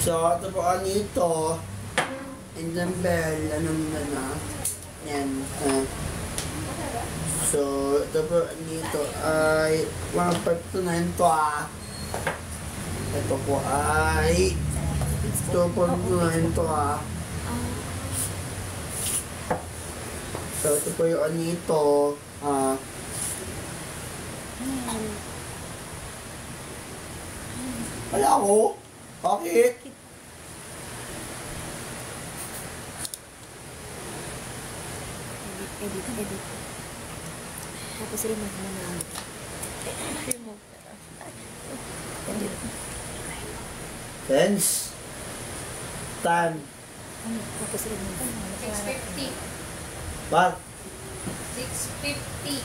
So, ito po nito. And then bell, anong na. Yan. So, ito po nito ay 1.29 to Ito po ay 2.29 to So, ito po yung nito. Wala ako. Bakit? Edit. Tapos remove mo na. Remove. Edit. Friends. Time. Tapos remove. 6:50. What? 6:50.